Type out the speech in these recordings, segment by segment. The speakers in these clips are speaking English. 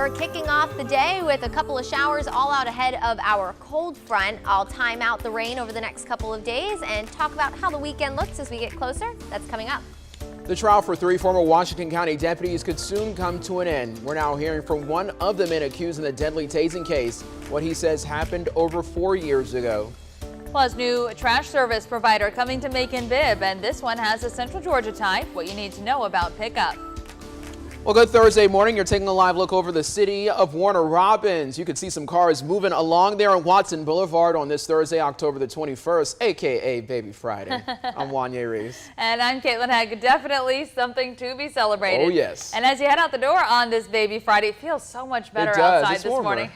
We're kicking off the day with a couple of showers all out ahead of our cold front. I'll time out the rain over the next couple of days and talk about how the weekend looks as we get closer. That's coming up. The trial for 3 former Washington County deputies could soon come to an end. We're now hearing from one of the men accused in the deadly tasing case, what he says happened over 4 years ago. Plus, new trash service provider coming to Macon Bibb, and this one has a Central Georgia tie. What you need to know about pickup. Well, good Thursday morning. You're taking a live look over the city of Warner Robins. You can see some cars moving along there on Watson Boulevard on this Thursday, October the 21st, a.k.a. Baby Friday. I'm Wanya Reese. And I'm Caitlin Hegg. Definitely something to be celebrated. Oh, yes. And as you head out the door on this Baby Friday, it feels so much better outside this morning.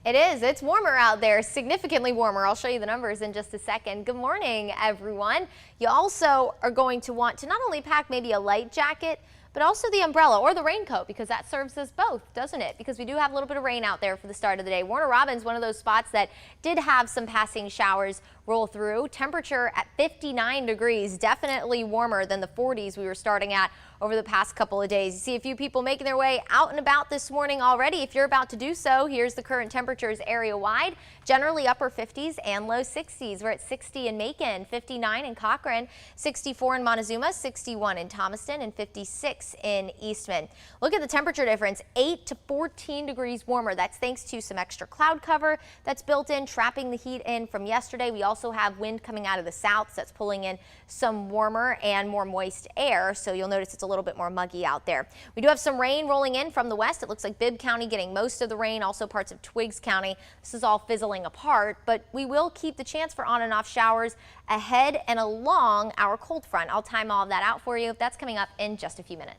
It is. It's warmer out there, significantly warmer. I'll show you the numbers in just a second. Good morning, everyone. You also are going to want to not only pack maybe a light jacket, but also the umbrella or the raincoat, because that serves us both, doesn't it? Because we do have a little bit of rain out there for the start of the day. Warner Robins, one of those spots that did have some passing showers roll through. Temperature at 59 degrees, definitely warmer than the 40s we were starting at over the past couple of days. You see a few people making their way out and about this morning already. If you're about to do so, here's the current temperatures area-wide. Generally upper 50s and low 60s. We're at 60 in Macon, 59 in Cochran, 64 in Montezuma, 61 in Thomaston, and 56 in Eastman. Look at the temperature difference, 8 to 14 degrees warmer. That's thanks to some extra cloud cover that's built in, trapping the heat in from yesterday. We also have wind coming out of the south, so that's pulling in some warmer and more moist air, so you'll notice it's a little bit more muggy out there. We do have some rain rolling in from the west. It looks like Bibb County getting most of the rain, also parts of Twiggs County. This is all fizzling apart, but we will keep the chance for on and off showers ahead and along our cold front. I'll time all of that out for you. That's coming up in just a few minutes.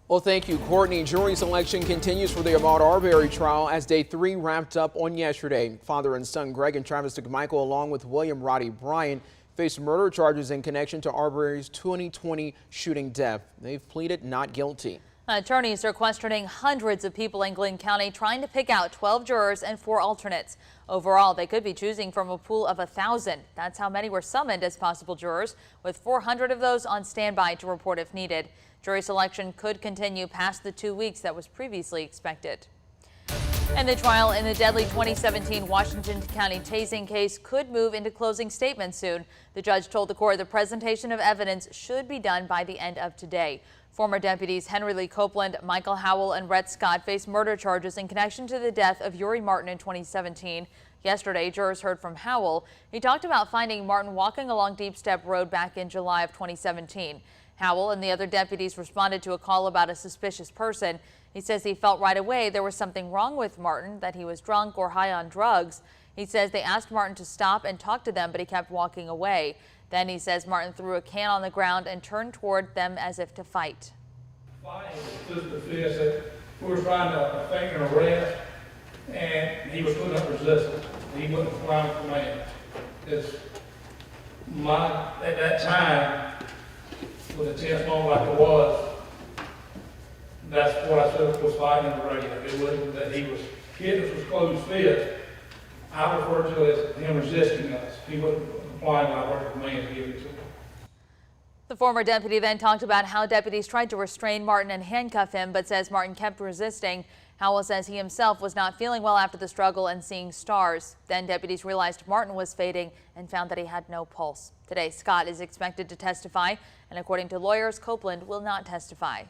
Well, thank you, Courtney. Jury selection continues for the Ahmaud Arbery trial as day 3 wrapped up on yesterday. Father and son Greg and Travis McMichael, along with William Roddy Bryant, faced murder charges in connection to Arbery's 2020 shooting death. They've pleaded not guilty. Attorneys are questioning hundreds of people in Glynn County, trying to pick out 12 jurors and 4 alternates. Overall, they could be choosing from a pool of 1,000. That's how many were summoned as possible jurors, with 400 of those on standby to report if needed. Jury selection could continue past the 2 weeks that was previously expected. And the trial in the deadly 2017 Washington County Tasing case could move into closing statements soon. The judge told the court the presentation of evidence should be done by the end of today. Former deputies Henry Lee Copeland, Michael Howell, and Rhett Scott face murder charges in connection to the death of Uri Martin in 2017. Yesterday, jurors heard from Howell. He talked about finding Martin walking along Deep Step Road back in July of 2017. Howell and the other deputies responded to a call about a suspicious person. He says he felt right away there was something wrong with Martin, that he was drunk or high on drugs. He says they asked Martin to stop and talk to them, but he kept walking away. Then he says Martin threw a can on the ground and turned toward them as if to fight. We were trying to finger an arrest, and he was putting up resistance. He wouldn't comply with command. At that time, with a tense moment like it was, that's what I said was fighting in the radio. It wasn't that he was hitting us with closed fists. I refer to it as him resisting us. He wasn't complying with our commands given to him. The former deputy then talked about how deputies tried to restrain Martin and handcuff him, but says Martin kept resisting. Howell says he himself was not feeling well after the struggle and seeing stars. Then deputies realized Martin was fading and found that he had no pulse. Today, Scott is expected to testify, and according to lawyers, Copeland will not testify.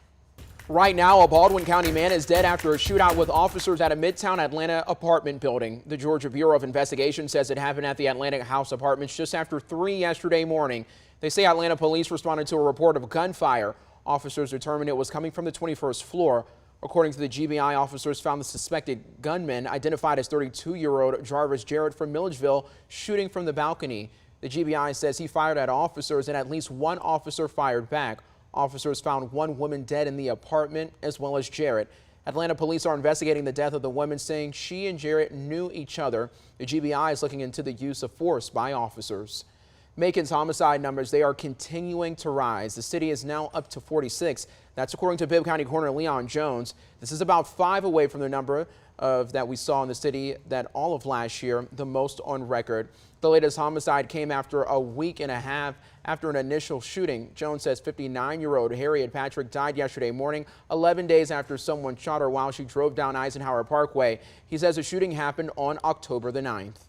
Right now, a Baldwin County man is dead after a shootout with officers at a Midtown Atlanta apartment building. The Georgia Bureau of Investigation says it happened at the Atlantic House Apartments just after 3 yesterday morning. They say Atlanta police responded to a report of gunfire. Officers determined it was coming from the 21st floor. According to the GBI, officers found the suspected gunman, identified as 32-year-old Jarvis Jarrett from Milledgeville, shooting from the balcony. The GBI says he fired at officers and at least one officer fired back. Officers found one woman dead in the apartment, as well as Jarrett. Atlanta police are investigating the death of the woman, saying she and Jarrett knew each other. The GBI is looking into the use of force by officers. Macon's homicide numbers, they are continuing to rise. The city is now up to 46. That's according to Bibb County Coroner Leon Jones. This is about 5 away from the number that we saw in the city that all of last year, the most on record. The latest homicide came after a week and a half after an initial shooting. Jones says 59-year-old Harriet Patrick died yesterday morning, 11 days after someone shot her while she drove down Eisenhower Parkway. He says the shooting happened on October the 9th.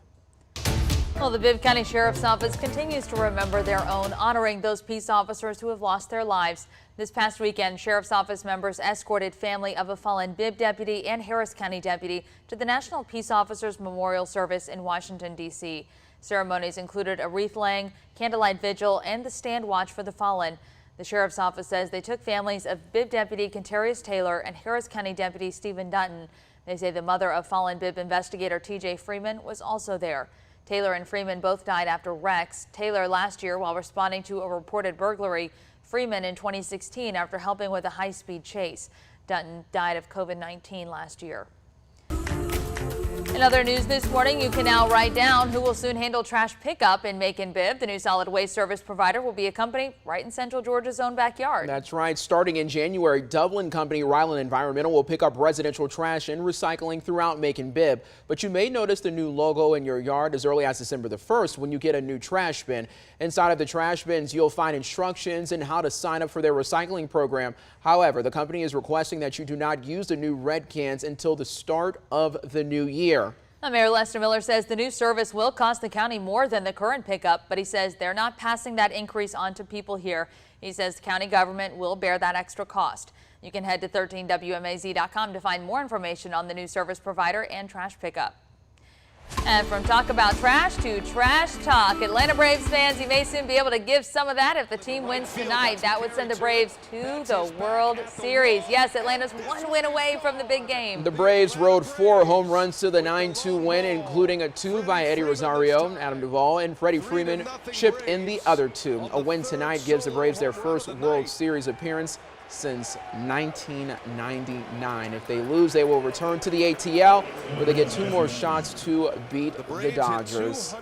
Well, the Bibb County Sheriff's Office continues to remember their own, honoring those peace officers who have lost their lives. This past weekend, Sheriff's Office members escorted family of a fallen Bibb deputy and Harris County deputy to the National Peace Officers Memorial Service in Washington, D.C. Ceremonies included a wreath laying, candlelight vigil, and the stand watch for the fallen. The Sheriff's Office says they took families of Bibb deputy Contarius Taylor and Harris County deputy Stephen Dutton. They say the mother of fallen Bibb investigator T.J. Freeman was also there. Taylor and Freeman both died after wrecks. Taylor last year while responding to a reported burglary. Freeman in 2016 after helping with a high-speed chase. Dutton died of COVID-19 last year. In other news this morning, you can now write down who will soon handle trash pickup in Macon Bibb. The new solid waste service provider will be a company right in Central Georgia's own backyard. That's right. Starting in January, Dublin company Ryland Environmental will pick up residential trash and recycling throughout Macon Bibb. But you may notice the new logo in your yard as early as December the 1st when you get a new trash bin. Inside of the trash bins, you'll find instructions and how to sign up for their recycling program. However, the company is requesting that you do not use the new red cans until the start of the new year. Mayor Lester Miller says the new service will cost the county more than the current pickup, but he says they're not passing that increase on to people here. He says the county government will bear that extra cost. You can head to 13WMAZ.com to find more information on the new service provider and trash pickup. And from talk about trash to trash talk, Atlanta Braves fans, you may soon be able to give some of that if the team wins tonight. That would send the Braves to the World Series. Yes, Atlanta's one win away from the big game. The Braves rode 4 home runs to the 9-2 win, including a 2 by Eddie Rosario, Adam Duvall, and Freddie Freeman chipped in the other 2. A win tonight gives the Braves their first World Series appearance since 1999. If they lose, they will return to the ATL, where they get 2 more shots to beat the Dodgers.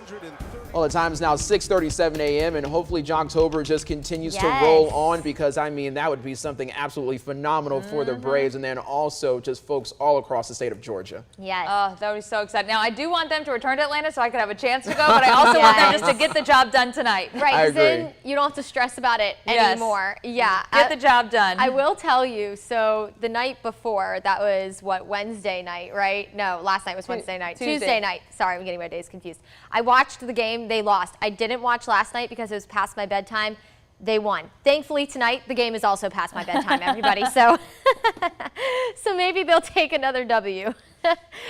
Well, the time is now 6:37 a.m. and hopefully Jocktober just continues to roll on, because I mean that would be something absolutely phenomenal for the Braves and then also just folks all across the state of Georgia. Yes. That would be so exciting. Now I do want them to return to Atlanta so I could have a chance to go, but I also want them just to get the job done tonight. Right, then you don't have to stress about it anymore. Yeah. Get the job done. I will tell you, so the night before, that was what, Wednesday night, right? No, last night was Wednesday night. Tuesday night. Sorry, I'm getting my days confused. I watched the game. They lost. I didn't watch last night because it was past my bedtime. They won. Thankfully, tonight, the game is also past my bedtime, everybody. So, so maybe they'll take another W,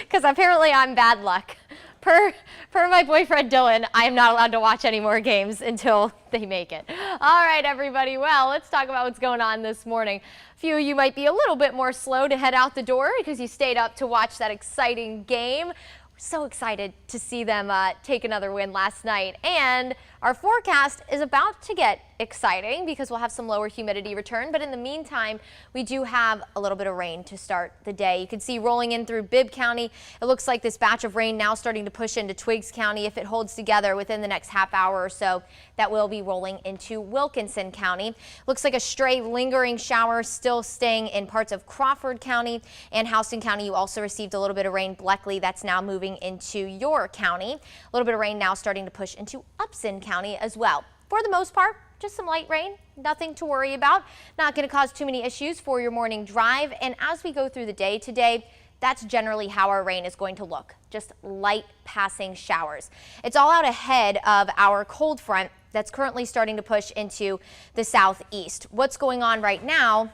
because apparently I'm bad luck. Per my boyfriend Dylan, I am not allowed to watch any more games until they make it. All right, everybody. Well, let's talk about what's going on this morning. A few of you might be a little bit more slow to head out the door because you stayed up to watch that exciting game. So excited to see them take another win last night. And our forecast is about to get exciting because we'll have some lower humidity return. But in the meantime, we do have a little bit of rain to start the day. You can see rolling in through Bibb County. It looks like this batch of rain now starting to push into Twiggs County. If it holds together within the next half hour or so, that will be rolling into Wilkinson County. Looks like a stray lingering shower still staying in parts of Crawford County and Houston County. You also received a little bit of rain. Bleckley, that's now moving into your county. A little bit of rain now starting to push into Upson County as well. For the most part, just some light rain, nothing to worry about. Not going to cause too many issues for your morning drive. And as we go through the day today, that's generally how our rain is going to look. Just light passing showers. It's all out ahead of our cold front that's currently starting to push into the southeast. What's going on right now,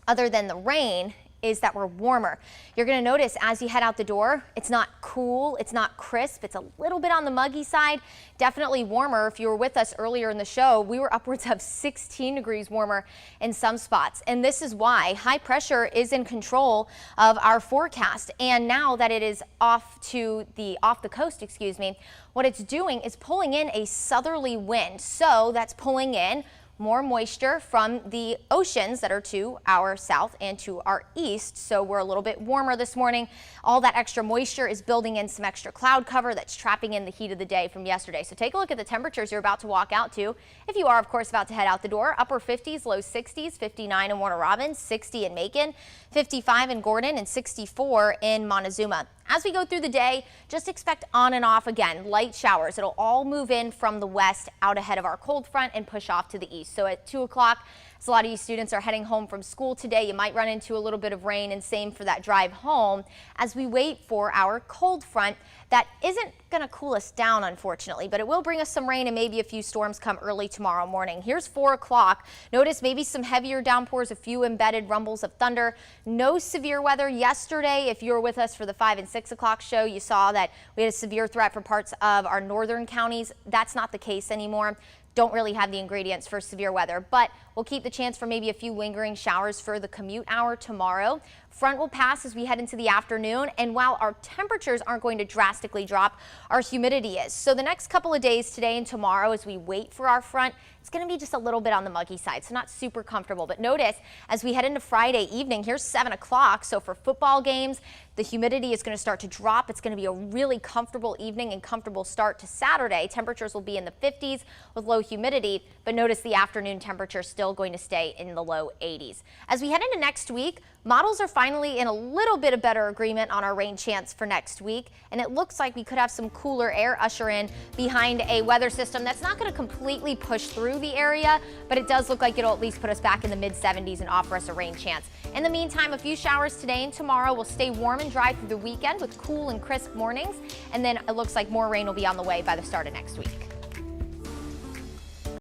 other than the rain, is that we're warmer. You're going to notice as you head out the door, it's not cool, it's not crisp, it's a little bit on the muggy side. Definitely warmer. If you were with us earlier in the show, we were upwards of 16 degrees warmer in some spots. And this is why high pressure is in control of our forecast. And now that it is off the coast, what it's doing is pulling in a southerly wind. So that's pulling in more moisture from the oceans that are to our south and to our east. So we're a little bit warmer this morning. All that extra moisture is building in some extra cloud cover that's trapping in the heat of the day from yesterday. So take a look at the temperatures you're about to walk out to. If you are, of course, about to head out the door, upper 50s, low 60s, 59 in Warner Robins, 60 in Macon, 55 in Gordon, and 64 in Montezuma. As we go through the day, just expect on and off again, light showers. It'll all move in from the west out ahead of our cold front and push off to the east. So at 2 o'clock, as a lot of you students are heading home from school today, you might run into a little bit of rain, and same for that drive home as we wait for our cold front that isn't going to cool us down, unfortunately, but it will bring us some rain and maybe a few storms come early tomorrow morning. Here's 4 o'clock. Notice maybe some heavier downpours, a few embedded rumbles of thunder. No severe weather yesterday. If you were with us for the 5 and 6 o'clock show, you saw that we had a severe threat for parts of our northern counties. That's not the case anymore. Don't really have the ingredients for severe weather, but we'll keep the chance for maybe a few lingering showers for the commute hour tomorrow. Front will pass as we head into the afternoon, and while our temperatures aren't going to drastically drop, our humidity is. So the next couple of days, today and tomorrow, as we wait for our front, it's going to be just a little bit on the muggy side, so not super comfortable. But notice as we head into Friday evening, here's 7 o'clock. So for football games, the humidity is going to start to drop. It's going to be a really comfortable evening and comfortable start to Saturday. Temperatures will be in the 50s with low humidity, but notice the afternoon temperature still going to stay in the low 80s. As we head into next week, models are finally in a little bit of better agreement on our rain chance for next week, and it looks like we could have some cooler air usher in behind a weather system that's not going to completely push through the area, but it does look like it'll at least put us back in the mid 70s and offer us a rain chance. In the meantime, a few showers today and tomorrow will stay warm and dry through the weekend with cool and crisp mornings, and then it looks like more rain will be on the way by the start of next week.